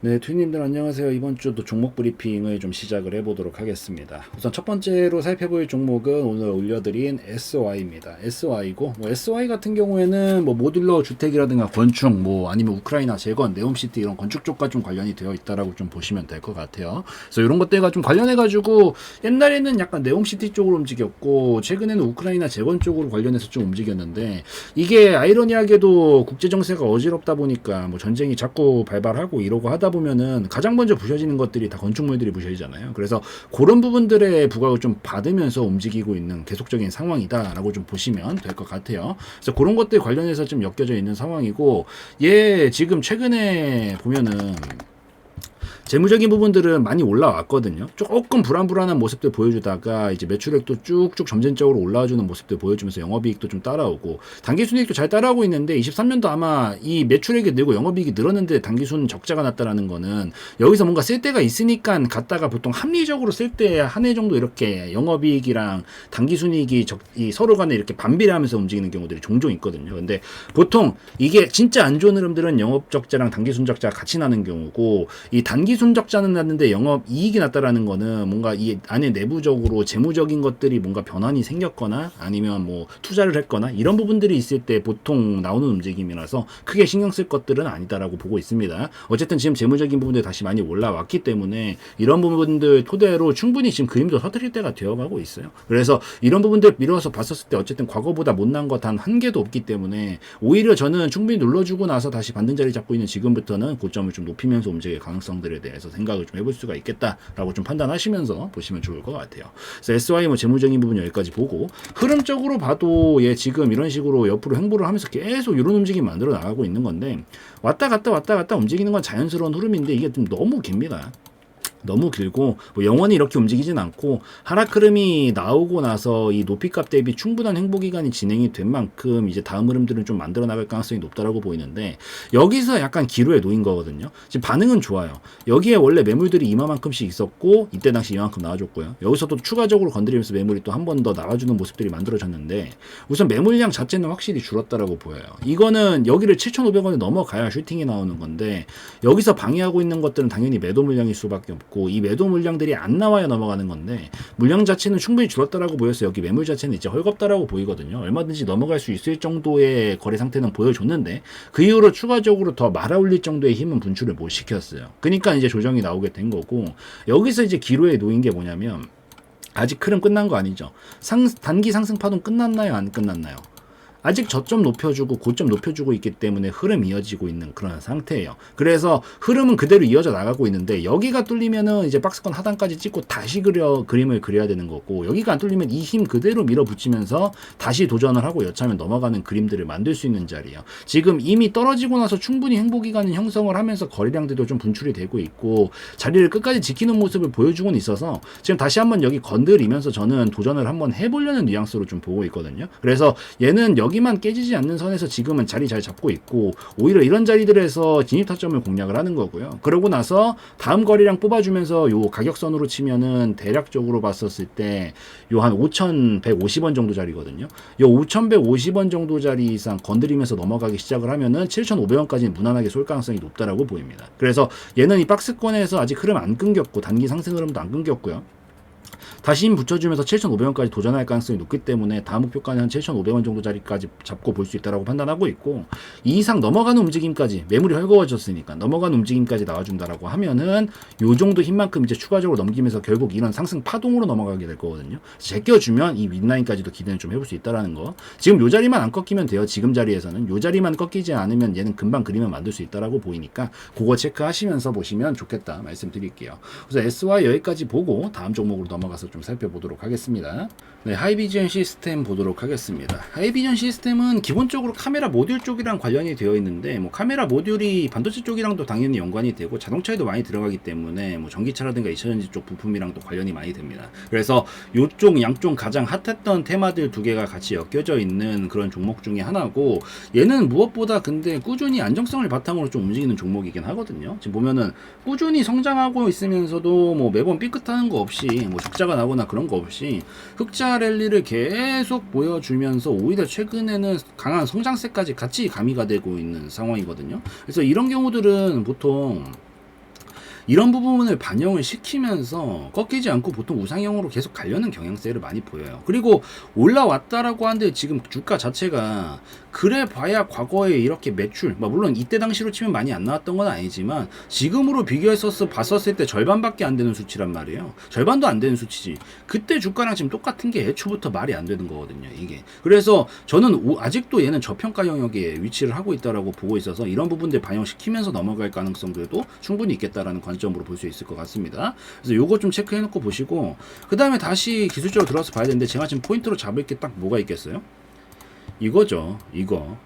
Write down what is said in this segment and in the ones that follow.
네, 투님들 안녕하세요. 이번 주도 종목 브리핑을 좀 시작을 해보도록 하겠습니다. 우선 첫 번째로 살펴볼 종목은 오늘 올려드린 SY입니다. SY고, SY 같은 경우에는 모듈러 주택이라든가 건축, 아니면 우크라이나 재건, 네옴시티 이런 건축 쪽과 좀 관련이 되어 있다라고 좀 보시면 될 것 같아요. 그래서 이런 것들과 좀 관련해가지고 옛날에는 약간 네옴시티 쪽으로 움직였고, 최근에는 우크라이나 재건 쪽으로 관련해서 좀 움직였는데, 이게 아이러니하게도 국제정세가 어지럽다 보니까 전쟁이 자꾸 발발하고 이러고 하다 보면은 가장 먼저 부셔지는 것들이 다 건축물들이 부셔지잖아요. 그래서 그런 부분들의 부각을 좀 받으면서 움직이고 있는 계속적인 상황이다라고 좀 보시면 될 것 같아요. 그래서 그런 것들 관련해서 좀 엮여져 있는 상황이고, 지금 최근에 보면은 재무적인 부분들은 많이 올라왔거든요. 조금 불안불안한 모습들 보여주다가 이제 매출액도 쭉쭉 점진적으로 올라와주는 모습들 보여주면서 영업이익도 좀 따라오고 단기순이익도 잘 따라오고 있는데 23년도 아마 이 매출액이 늘고 영업이익이 늘었는데 단기순 적자가 났다라는 거는 여기서 뭔가 쓸 데가 있으니까 갔다가 보통 합리적으로 쓸 때 한 해 정도 이렇게 영업이익이랑 단기순이익이 서로 간에 이렇게 반비례하면서 움직이는 경우들이 종종 있거든요. 근데 보통 이게 진짜 안 좋은 흐름들은 영업적자랑 단기순 적자가 같이 나는 경우고 이 단기순 적자는 났는데 영업 이익이 났다라는 거는 뭔가 이 안에 내부적으로 재무적인 것들이 뭔가 변환이 생겼거나 아니면 투자를 했거나 이런 부분들이 있을 때 보통 나오는 움직임이라서 크게 신경 쓸 것들은 아니다라고 보고 있습니다. 어쨌든 지금 재무적인 부분들이 다시 많이 올라왔기 때문에 이런 부분들 토대로 충분히 지금 그림도 서투릴 때가 되어가고 있어요. 그래서 이런 부분들 미뤄서 봤었을 때 어쨌든 과거보다 못난 것 단 한 개도 없기 때문에 오히려 저는 충분히 눌러주고 나서 다시 반등 자리 잡고 있는 지금부터는 고점을 좀 높이면서 움직일 가능성들에 대해서 생각을 좀 해볼 수가 있겠다라고 좀 판단하시면서 보시면 좋을 것 같아요. 그래서 SY 재무적인 부분 여기까지 보고 흐름적으로 봐도 지금 이런 식으로 옆으로 횡보를 하면서 계속 이런 움직임 만들어 나가고 있는 건데 왔다 갔다 움직이는 건 자연스러운 흐름인데 이게 좀 너무 깁니다. 너무 길고 영원히 이렇게 움직이진 않고 하락 흐름이 나오고 나서 이 높이값 대비 충분한 행보 기간이 진행이 된 만큼 이제 다음 흐름들은 좀 만들어 나갈 가능성이 높다라고 보이는데 여기서 약간 기로에 놓인 거거든요. 지금 반응은 좋아요. 여기에 원래 매물들이 이만큼씩 있었고 이때 당시 이만큼 나와줬고요. 여기서 또 추가적으로 건드리면서 매물이 또 한 번 더 나와주는 모습들이 만들어졌는데 우선 매물량 자체는 확실히 줄었다라고 보여요. 이거는 여기를 7,500원에 넘어가야 슈팅이 나오는 건데 여기서 방해하고 있는 것들은 당연히 매도 물량일 수밖에 없고 이 매도 물량들이 안 나와야 넘어가는 건데 물량 자체는 충분히 줄었다라고 보여서 여기 매물 자체는 이제 헐겁다라고 보이거든요. 얼마든지 넘어갈 수 있을 정도의 거래 상태는 보여줬는데 그 이후로 추가적으로 더 말아올릴 정도의 힘은 분출을 못 시켰어요. 그러니까 이제 조정이 나오게 된 거고 여기서 이제 기로에 놓인 게 뭐냐면 아직 흐름 끝난 거 아니죠. 단기 상승 파동 끝났나요? 안 끝났나요? 아직 저점 높여주고 고점 높여주고 있기 때문에 흐름 이어지고 있는 그런 상태예요. 그래서 흐름은 그대로 이어져 나가고 있는데 여기가 뚫리면은 이제 박스권 하단까지 찍고 다시 그림을 그려야 되는 거고 여기가 안 뚫리면 이 힘 그대로 밀어붙이면서 다시 도전을 하고 여차하면 넘어가는 그림들을 만들 수 있는 자리예요. 지금 이미 떨어지고 나서 충분히 행보기간을 형성을 하면서 거래량들도 좀 분출이 되고 있고 자리를 끝까지 지키는 모습을 보여주고는 있어서 지금 다시 한번 여기 건드리면서 저는 도전을 한번 해보려는 뉘앙스로 좀 보고 있거든요. 그래서 얘는 여기만 깨지지 않는 선에서 지금은 자리 잘 잡고 있고 오히려 이런 자리들에서 진입 타점을 공략을 하는 거고요. 그러고 나서 다음 거리량 뽑아주면서 요 가격선으로 치면은 대략적으로 봤었을 때 요 한 5,150원 정도 자리거든요. 요 5,150원 정도 자리 이상 건드리면서 넘어가기 시작을 하면은 7,500원까지는 무난하게 쏠 가능성이 높다라고 보입니다. 그래서 얘는 이 박스권에서 아직 흐름 안 끊겼고 단기 상승 흐름도 안 끊겼고요. 다시 힘 붙여주면서 7,500원까지 도전할 가능성이 높기 때문에 다음 목표가는 한 7,500원 정도 자리까지 잡고 볼 수 있다고 판단하고 있고 이 이상 넘어가는 움직임까지 매물이 헐거워졌으니까 넘어가는 움직임까지 나와준다라고 하면은 요 정도 힘만큼 이제 추가적으로 넘기면서 결국 이런 상승 파동으로 넘어가게 될 거거든요. 제껴주면 이 윗라인까지도 기대는 좀 해볼 수 있다라는 거. 지금 요 자리만 안 꺾이면 돼요. 지금 자리에서는 요 자리만 꺾이지 않으면 얘는 금방 그림을 만들 수 있다라고 보이니까 그거 체크하시면서 보시면 좋겠다 말씀드릴게요. 그래서 SY 여기까지 보고 다음 종목으로 넘어가서 좀 살펴보도록 하겠습니다. 네, 하이비전 시스템 보도록 하겠습니다. 하이비전 시스템은 기본적으로 카메라 모듈 쪽이랑 관련이 되어 있는데 카메라 모듈이 반도체 쪽이랑도 당연히 연관이 되고 자동차에도 많이 들어가기 때문에 전기차라든가 2차전지 쪽 부품이랑도 관련이 많이 됩니다. 그래서 이쪽 양쪽 가장 핫했던 테마들 두 개가 같이 엮여져 있는 그런 종목 중에 하나고 얘는 무엇보다 근데 꾸준히 안정성을 바탕으로 좀 움직이는 종목이긴 하거든요. 지금 보면은 꾸준히 성장하고 있으면서도 매번 삐끗하는 거 없이 적자가 나거나 그런 거 없이 흑자 랠리를 계속 보여주면서 오히려 최근에는 강한 성장세까지 같이 가미가 되고 있는 상황이거든요. 그래서 이런 경우들은 보통 이런 부분을 반영을 시키면서 꺾이지 않고 보통 우상향으로 계속 가려는 경향세를 많이 보여요. 그리고 올라왔다라고 하는데 지금 주가 자체가 그래 봐야 과거에 이렇게 매출, 물론 이때 당시로 치면 많이 안 나왔던 건 아니지만 지금으로 비교해서 봤었을 때 절반밖에 안 되는 수치란 말이에요. 절반도 안 되는 수치지. 그때 주가랑 지금 똑같은 게 애초부터 말이 안 되는 거거든요, 이게. 그래서 저는 아직도 얘는 저평가 영역에 위치를 하고 있다라고 보고 있어서 이런 부분들 반영시키면서 넘어갈 가능성들도 충분히 있겠다라는 관점으로 볼 수 있을 것 같습니다. 그래서 요거 좀 체크해 놓고 보시고, 그 다음에 다시 기술적으로 들어가서 봐야 되는데, 제가 지금 포인트로 잡을 게 딱 뭐가 있겠어요? 이거죠.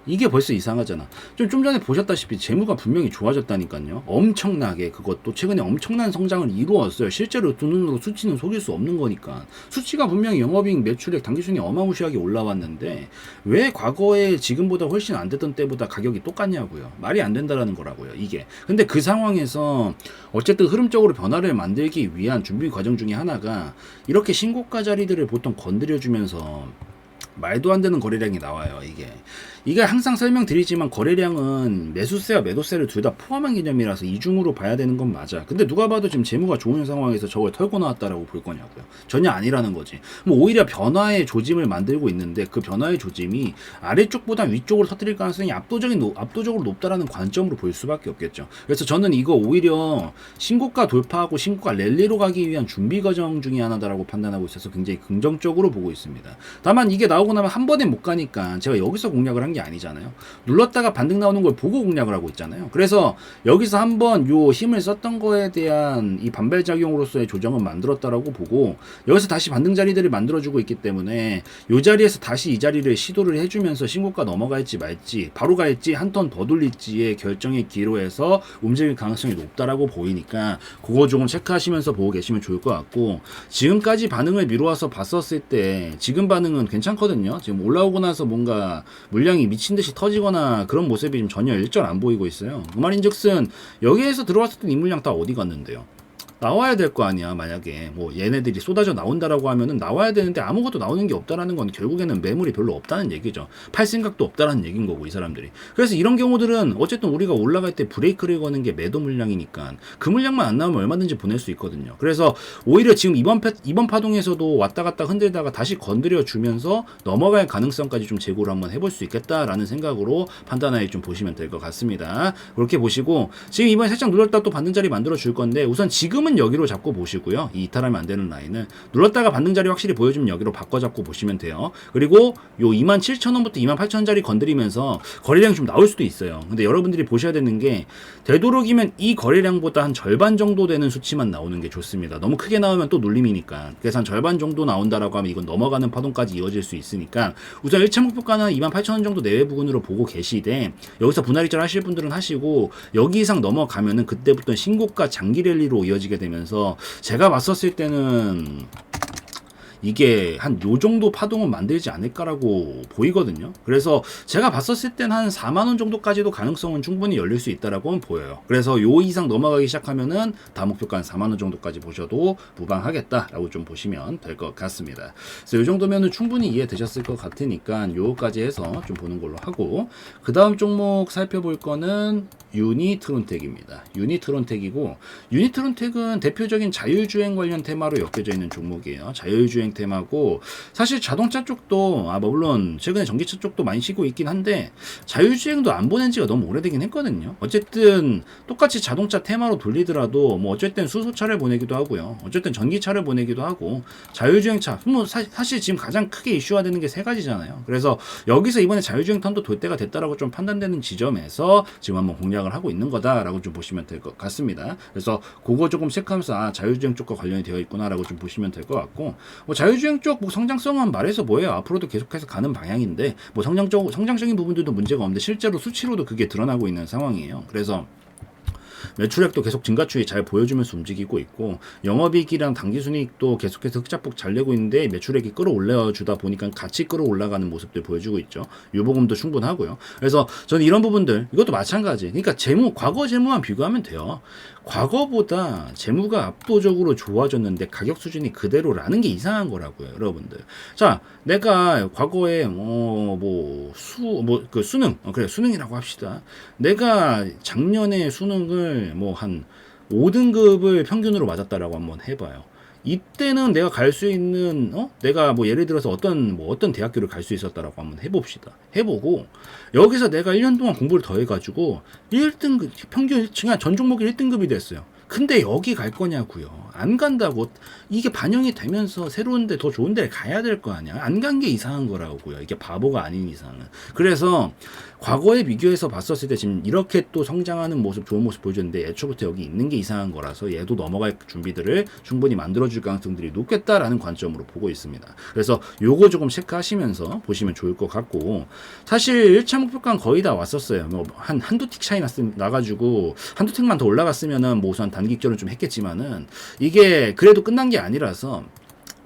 이게 벌써 이상하잖아. 좀 전에 보셨다시피 재무가 분명히 좋아졌다니까요. 엄청나게, 그것도 최근에 엄청난 성장을 이루었어요. 실제로 두 눈으로 수치는 속일 수 없는 거니까. 수치가 분명히 영업이익, 매출액, 당기순이 어마무시하게 올라왔는데 왜 과거에 지금보다 훨씬 안 됐던 때보다 가격이 똑같냐고요. 말이 안 된다라는 거라고요, 이게. 근데 그 상황에서 어쨌든 흐름적으로 변화를 만들기 위한 준비 과정 중에 하나가 이렇게 신고가 자리들을 보통 건드려주면서 말도 안 되는 거래량이 나와요, 이게 항상 설명드리지만 거래량은 매수세와 매도세를 둘 다 포함한 개념이라서 이중으로 봐야 되는 건 맞아. 근데 누가 봐도 지금 재무가 좋은 상황에서 저걸 털고 나왔다라고 볼 거냐고요. 전혀 아니라는 거지. 오히려 변화의 조짐을 만들고 있는데 그 변화의 조짐이 아래쪽보다 위쪽으로 터뜨릴 가능성이 압도적으로 높다라는 관점으로 볼 수밖에 없겠죠. 그래서 저는 이거 오히려 신고가 돌파하고 신고가 랠리로 가기 위한 준비 과정 중에 하나다라고 판단하고 있어서 굉장히 긍정적으로 보고 있습니다. 다만 이게 나오고 나면 한 번에 못 가니까 제가 여기서 공략을 한 게 아니잖아요. 눌렀다가 반등 나오는 걸 보고 공략을 하고 있잖아요. 그래서 여기서 한번 요 힘을 썼던 거에 대한 이 반발작용으로서의 조정은 만들었다라고 보고 여기서 다시 반등 자리들을 만들어주고 있기 때문에 요 자리에서 다시 이 자리를 시도를 해주면서 신고가 넘어갈지 말지 바로 갈지 한 턴 더 돌릴지의 결정의 기로에서 움직일 가능성이 높다라고 보이니까 그거 조금 체크하시면서 보고 계시면 좋을 것 같고, 지금까지 반응을 미루어서 봤었을 때 지금 반응은 괜찮거든요. 지금 올라오고 나서 뭔가 물량이 미친듯이 터지거나 그런 모습이 좀 전혀 일절 안 보이고 있어요. 그 말인즉슨 여기에서 들어왔을 땐 이 물량 다 어디 갔는데요? 나와야 될 거 아니야. 만약에 얘네들이 쏟아져 나온다라고 하면은 나와야 되는데 아무것도 나오는 게 없다라는 건 결국에는 매물이 별로 없다는 얘기죠. 팔 생각도 없다라는 얘기인 거고, 이 사람들이. 그래서 이런 경우들은 어쨌든 우리가 올라갈 때 브레이크를 거는 게 매도 물량이니까 그 물량만 안 나오면 얼마든지 보낼 수 있거든요. 그래서 오히려 지금 이번 파동에서도 왔다 갔다 흔들다가 다시 건드려 주면서 넘어갈 가능성까지 좀 제고를 한번 해볼 수 있겠다라는 생각으로 판단하에 좀 보시면 될 것 같습니다. 그렇게 보시고, 지금 이번에 살짝 눌렀다 또 반등 자리 만들어 줄 건데 우선 지금은 여기로 잡고 보시고요. 이 이탈하면 안 되는 라인을 눌렀다가 반등 자리 확실히 보여주면 여기로 바꿔 잡고 보시면 돼요. 그리고 요 27,000원부터 28,000원 자리 건드리면서 거래량이 좀 나올 수도 있어요. 근데 여러분들이 보셔야 되는 게 되도록이면 이 거래량보다 한 절반 정도 되는 수치만 나오는 게 좋습니다. 너무 크게 나오면 또 눌림이니까. 그래서 한 절반 정도 나온다라고 하면 이건 넘어가는 파동까지 이어질 수 있으니까 우선 1차 목표가는 28,000원 정도 내외 부근으로 보고 계시되 여기서 분할이절 하실 분들은 하시고, 여기 이상 넘어가면은 그때부터 신고가 장기 랠리로 이어지게 되면서 제가 봤었을 때는 이게 한 요 정도 파동은 만들지 않을까라고 보이거든요. 그래서 제가 봤었을 땐 한 4만원 정도까지도 가능성은 충분히 열릴 수 있다라고는 보여요. 그래서 요 이상 넘어가기 시작하면은 다음 목표가 한 4만원 정도까지 보셔도 무방하겠다라고 좀 보시면 될 것 같습니다. 그래서 요 정도면은 충분히 이해되셨을 것 같으니까 요거까지 해서 좀 보는 걸로 하고, 그 다음 종목 살펴볼 거는 유니트론텍입니다. 유니트론텍이고, 유니트론텍은 대표적인 자율주행 관련 테마로 엮여져 있는 종목이에요. 자율주행 테마고, 사실 자동차 쪽도 물론 최근에 전기차 쪽도 많이 쉬고 있긴 한데 자율주행도 안 보낸 지가 너무 오래되긴 했거든요. 어쨌든 똑같이 자동차 테마로 돌리더라도 어쨌든 수소차를 보내기도 하고요. 어쨌든 전기차를 보내기도 하고 자율주행차 사실 지금 가장 크게 이슈화 되는 게 세 가지잖아요. 그래서 여기서 이번에 자율주행 턴도 돌 때가 됐다라고 좀 판단되는 지점에서 지금 한번 공략을 하고 있는 거다라고 좀 보시면 될 것 같습니다. 그래서 그거 조금 체크하면서 자율주행 쪽과 관련이 되어 있구나라고 좀 보시면 될 것 같고, 자율주행 쪽 성장성은 말해서 뭐예요? 앞으로도 계속해서 가는 방향인데 성장적인 부분들도 문제가 없는데 실제로 수치로도 그게 드러나고 있는 상황이에요. 그래서 매출액도 계속 증가 추이 잘 보여주면서 움직이고 있고, 영업이익이랑 당기순이익도 계속해서 흑자폭 잘 내고 있는데 매출액이 끌어올려 주다 보니까 같이 끌어올라가는 모습들 보여주고 있죠. 유보금도 충분하고요. 그래서 저는 이런 부분들, 이것도 마찬가지. 그러니까 과거 재무만 비교하면 돼요. 과거보다 재무가 압도적으로 좋아졌는데 가격 수준이 그대로라는 게 이상한 거라고요, 여러분들. 자, 내가 과거에 수능, 그래 수능이라고 합시다. 내가 작년에 수능을 한 5등급을 평균으로 맞았다라고 한번 해봐요. 이때는 내가 갈 수 있는 내가 뭐 예를 들어서 어떤 대학교를 갈 수 있었다라고 한번 해봅시다. 해보고 여기서 내가 1년 동안 공부를 더 해가지고 1등급 평균 그냥 전 종목이 1등급이 됐어요. 근데 여기 갈 거냐고요. 안 간다고. 이게 반영이 되면서 새로운데 더 좋은 데 가야 될 거 아니야. 안 간 게 이상한 거라고요. 이게 바보가 아닌 이상은. 그래서 과거에 비교해서 봤었을 때 지금 이렇게 또 성장하는 모습, 좋은 모습 보여줬는데 애초부터 여기 있는 게 이상한 거라서 얘도 넘어갈 준비들을 충분히 만들어줄 가능성들이 높겠다라는 관점으로 보고 있습니다. 그래서 요거 조금 체크하시면서 보시면 좋을 것 같고, 사실 1차 목표가는 거의 다 왔었어요. 뭐 한두 틱 차이 나가지고 한두 틱만 더 올라갔으면은 뭐 우선 단기 입절은 좀 했겠지만은 이게 그래도 끝난 게 아니라서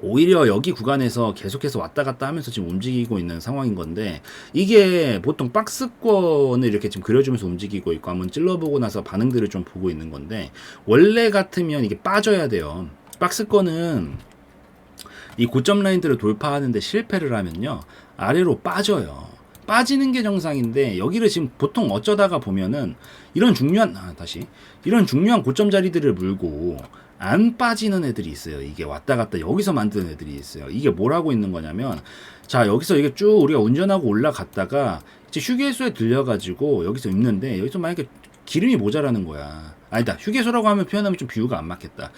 오히려 여기 구간에서 계속해서 왔다 갔다 하면서 지금 움직이고 있는 상황인 건데, 이게 보통 박스권을 이렇게 지금 그려주면서 움직이고 있고 한번 찔러보고 나서 반응들을 좀 보고 있는 건데, 원래 같으면 이게 빠져야 돼요. 박스권은 이 고점 라인들을 돌파하는데 실패를 하면요 아래로 빠져요. 빠지는 게 정상인데 여기를 지금 보통 어쩌다가 보면은 이런 중요한 고점 자리들을 물고 안 빠지는 애들이 있어요. 이게 왔다 갔다 여기서 만드는 애들이 있어요. 이게 뭐라고 있는 거냐면, 자 여기서 이게 쭉 우리가 운전하고 올라갔다가 이제 휴게소에 들려가지고 여기서 있는데, 여기서 만약에 기름이 모자라는 거야. 아니다, 휴게소라고 하면 표현하면 좀 비유가 안 맞겠다.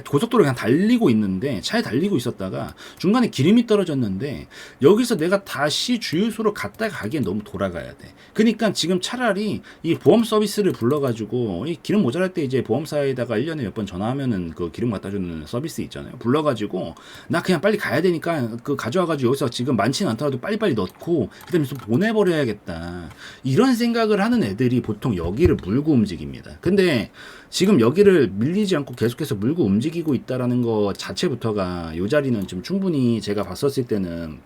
고속도로 그냥 달리고 있는데, 차에 달리고 있었다가 중간에 기름이 떨어졌는데 여기서 내가 다시 주유소로 갔다 가기엔 너무 돌아가야 돼. 그러니까 지금 차라리 이 보험 서비스를 불러가지고, 이 기름 모자랄 때 이제 보험사에다가 1년에 몇 번 전화하면은 그 기름 갖다 주는 서비스 있잖아요. 불러가지고 나 그냥 빨리 가야 되니까 그 가져와가지고 여기서 지금 많지는 않더라도 빨리빨리 넣고 그다음에 좀 보내버려야겠다, 이런 생각을 하는 애들이 보통 여기를 물고 움직입니다. 근데 지금 여기를 밀리지 않고 계속해서 물고 움직이고 있다라는 거 자체부터가, 이 자리는 좀 충분히 제가 봤었을 때는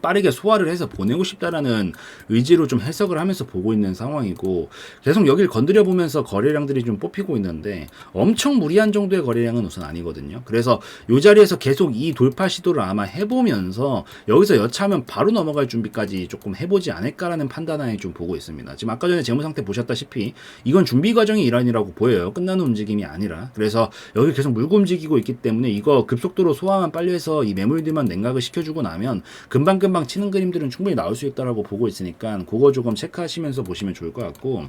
빠르게 소화를 해서 보내고 싶다라는 의지로 좀 해석을 하면서 보고 있는 상황이고, 계속 여기를 건드려 보면서 거래량들이 좀 뽑히고 있는데 엄청 무리한 정도의 거래량은 우선 아니거든요. 그래서 이 자리에서 계속 이 돌파 시도를 아마 해보면서 여기서 여차하면 바로 넘어갈 준비까지 조금 해보지 않을까라는 판단하에 좀 보고 있습니다. 지금 아까 전에 재무 상태 보셨다시피 이건 준비 과정의 일환이라고 보여요. 끝나는 움직임이 아니라. 그래서 여기 계속 물고 움직이고 있기 때문에 이거 급속도로 소화만 빨리 해서 이 매물들만 냉각을 시켜주고 나면 금방 치는 그림들은 충분히 나올 수 있다라고 보고 있으니까 그거 조금 체크하시면서 보시면 좋을 것 같고,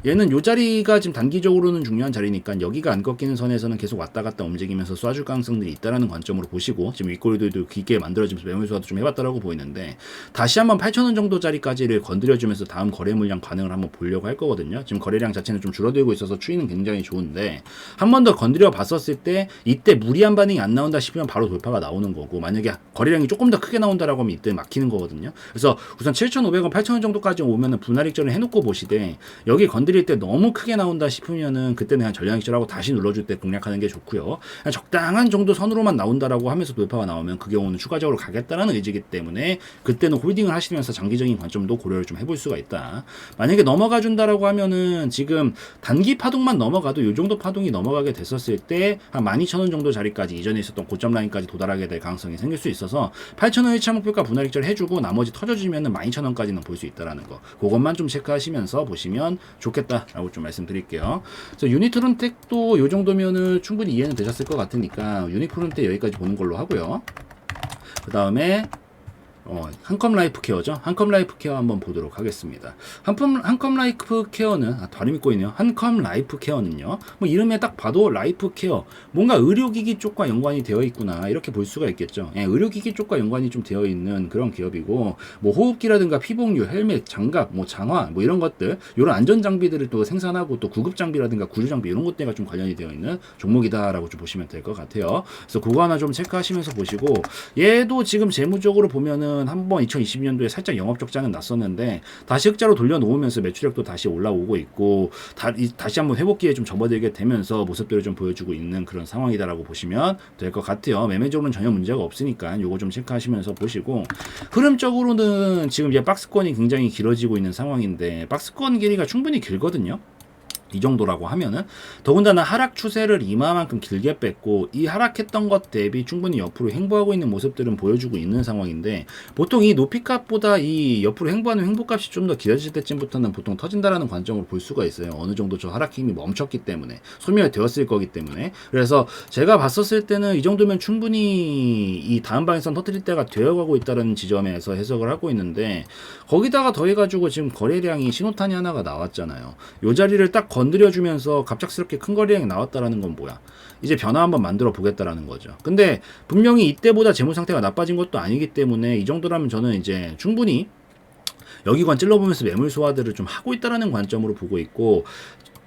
얘는 요 자리가 지금 단기적으로는 중요한 자리니까 여기가 안 꺾이는 선에서는 계속 왔다 갔다 움직이면서 쏴줄 가능성들이 있다라는 관점으로 보시고, 지금 윗꼬리들도 깊게 만들어지면서 매물 소화도 좀 해봤다라고 보이는데, 다시 한번 8,000원 정도 자리까지를 건드려주면서 다음 거래 물량 반응을 한번 보려고 할 거거든요. 지금 거래량 자체는 좀 줄어들고 있어서 추이는 굉장히 좋은데, 한 번 더 건드려 봤었을 때 이때 무리한 반응이 안 나온다 싶으면 바로 돌파가 나오는 거고, 만약에 거래량이 조금 더 크게 나온다라고 하면 이때 막히는 거거든요. 그래서 우선 7,500원, 8,000원 정도까지 오면은 분할 익절을 해놓고 보시되, 여기 건드릴 때 너무 크게 나온다 싶으면은 그때는 그냥 전량 익절하고 다시 눌러줄 때 공략하는 게 좋고요. 그냥 적당한 정도 선으로만 나온다라고 하면서 돌파가 나오면 그 경우는 추가적으로 가겠다라는 의지이기 때문에 그때는 홀딩을 하시면서 장기적인 관점도 고려를 좀 해볼 수가 있다. 만약에 넘어가 준다라고 하면은 지금 단기 파동만 넘어가도 이 정도 파동이 넘어가게 됐었을 때 한 12,000원 정도 자리까지, 이전에 있었던 고점 라인까지 도달하게 될 가능성이 생길 수 있어서 8,000원 1차 목표가 분할 익절 해주고 나머지 터져주면은 12,000원까지는 볼 수 있다라는 거, 그것만 좀 체크하시면서 보시면 좋겠다라고 좀 말씀드릴게요. 그래서 유니트론텍도 요 정도면은 충분히 이해는 되셨을 것 같으니까 유니트론텍 여기까지 보는 걸로 하고요. 그 다음에 한컴 라이프 케어죠. 한컴 라이프 케어 한번 보도록 하겠습니다. 한컴 라이프 케어는, 발음이 꼬이네요. 한컴 라이프 케어는요, 뭐 이름에 딱 봐도 라이프 케어, 뭔가 의료기기 쪽과 연관이 되어 있구나, 이렇게 볼 수가 있겠죠. 예, 의료기기 쪽과 연관이 좀 되어 있는 그런 기업이고, 뭐 호흡기라든가 피복류, 헬멧, 장갑, 뭐 장화, 뭐 이런 것들, 이런 안전 장비들을 또 생산하고 또 구급 장비라든가 구조 장비 이런 것들과 좀 관련이 되어 있는 종목이다라고 좀 보시면 될 것 같아요. 그래서 그거 하나 좀 체크하시면서 보시고, 얘도 지금 재무적으로 보면은 한번 2020년도에 살짝 영업 적자는 났었는데 다시 흑자로 돌려놓으면서 매출액도 다시 올라오고 있고, 다시 한번 회복기에 좀 접어들게 되면서 모습들을 좀 보여주고 있는 그런 상황이다라고 보시면 될 것 같아요. 매매적으로는 전혀 문제가 없으니까 요거 좀 체크하시면서 보시고, 흐름적으로는 지금 이제 박스권이 굉장히 길어지고 있는 상황인데 박스권 길이가 충분히 길거든요. 이 정도라고 하면은, 더군다나 하락 추세를 이마만큼 길게 뺐고 이 하락했던 것 대비 충분히 옆으로 횡보하고 있는 모습들은 보여주고 있는 상황인데, 보통 이 높이값보다 이 옆으로 횡보하는 횡보값이 좀 더 길어질 때쯤부터는 보통 터진다라는 관점으로 볼 수가 있어요. 어느 정도 저 하락 힘이 멈췄기 때문에, 소멸되었을 거기 때문에. 그래서 제가 봤었을 때는 이 정도면 충분히 이 다음 방향선 터뜨릴 때가 되어가고 있다는 지점에서 해석을 하고 있는데, 거기다가 더해가지고 지금 거래량이 신호탄이 하나가 나왔잖아요. 요 자리를 딱 건드려주면서 갑작스럽게 큰 거래량이 나왔다라는 건 뭐야? 이제 변화 한번 만들어 보겠다라는 거죠. 근데 분명히 이때보다 재무 상태가 나빠진 것도 아니기 때문에 이 정도라면 저는 이제 충분히 여기관 찔러보면서 매물 소화들을 좀 하고 있다라는 관점으로 보고 있고,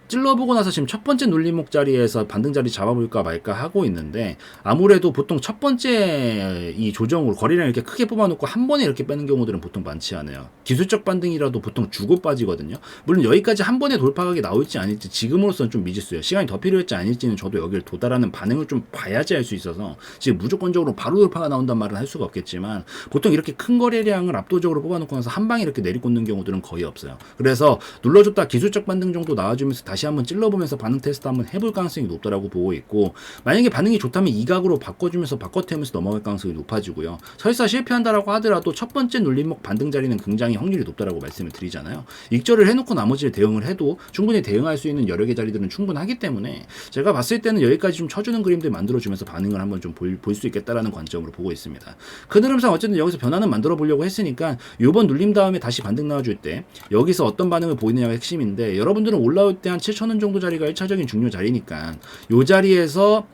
찔러보고 나서 지금 첫 번째 눌림목 자리에서 반등 자리 잡아볼까 말까 하고 있는데, 아무래도 보통 첫 번째 이 조정으로 거래량 이렇게 크게 뽑아놓고 한 번에 이렇게 빼는 경우들은 보통 많지 않아요. 기술적 반등이라도 보통 주고 빠지거든요. 물론 여기까지 한 번에 돌파각이 나올지 아닐지 지금으로서는 좀 미지수예요. 시간이 더 필요할지 아닐지는 저도 여기를 도달하는 반응을 좀 봐야지 알 수 있어서 지금 무조건적으로 바로 돌파가 나온단 말은 할 수가 없겠지만, 보통 이렇게 큰 거래량을 압도적으로 뽑아놓고 나서 한 방에 이렇게 내리꽂는 경우들은 거의 없어요. 그래서 눌러줬다 기술적 반등 정도 나와주면서 다시 한번 찔러보면서 반응 테스트 한번 해볼 가능성이 높다라고 보고 있고, 만약에 반응이 좋다면 이 각으로 바꿔주면서 바꿔태우면서 넘어갈 가능성이 높아지고요. 설사 실패한다라고 하더라도 첫 번째 눌림목 반등 자리는 굉장히 확률이 높다라고 말씀을 드리잖아요. 익절을 해놓고 나머지를 대응을 해도 충분히 대응할 수 있는 여러 개 자리들은 충분하기 때문에, 제가 봤을 때는 여기까지 좀 쳐주는 그림들 만들어주면서 반응을 한번 좀 볼 수 있겠다라는 관점으로 보고 있습니다. 큰 흐름상 어쨌든 여기서 변화는 만들어 보려고 했으니까 요번 눌림 다음에 다시 반등 나와줄 때 여기서 어떤 반응을 보이느냐가 핵심인데, 여러분들은 올라올 때 한 7,000원 정도 자리가 1차적인 중요 자리니까 요 자리에서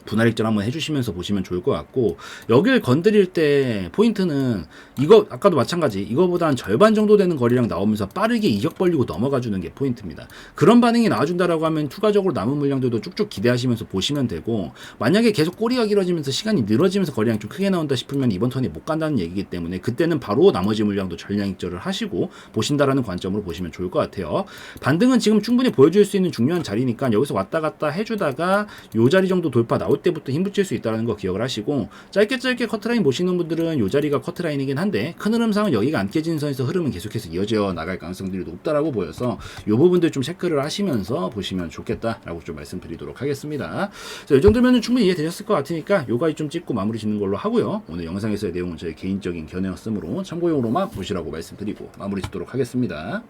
분할 익절 한번 해주시면서 보시면 좋을 것 같고, 여길 건드릴 때 포인트는 이거 아까도 마찬가지, 이거보다 한 절반 정도 되는 거리랑 나오면서 빠르게 이격 벌리고 넘어가 주는 게 포인트입니다. 그런 반응이 나와준다라고 하면 추가적으로 남은 물량들도 쭉쭉 기대하시면서 보시면 되고, 만약에 계속 꼬리가 길어지면서 시간이 늘어지면서 거리량 좀 크게 나온다 싶으면 이번 턴에 못 간다는 얘기이기 때문에 그때는 바로 나머지 물량도 전량 익절을 하시고 보신다라는 관점으로 보시면 좋을 것 같아요. 반등은 지금 충분히 보여줄 수 있는 중요한 자리니까 여기서 왔다 갔다 해주다가 요 자리 정도 돌파 나올 때부터 힘 붙일 수 있다는 거 기억을 하시고, 짧게 커트라인 보시는 분들은 요 자리가 커트라인이긴 한데 큰 흐름상은 여기가 안 깨진 선에서 흐름은 계속해서 이어져 나갈 가능성들이 높다라고 보여서 요 부분들 좀 체크를 하시면서 보시면 좋겠다라고 좀 말씀드리도록 하겠습니다. 자, 이 정도면 충분히 이해되셨을 것 같으니까 요가지 좀 찍고 마무리 짓는 걸로 하고요. 오늘 영상에서의 내용은 저의 개인적인 견해였으므로 참고용으로만 보시라고 말씀드리고 마무리 짓도록 하겠습니다.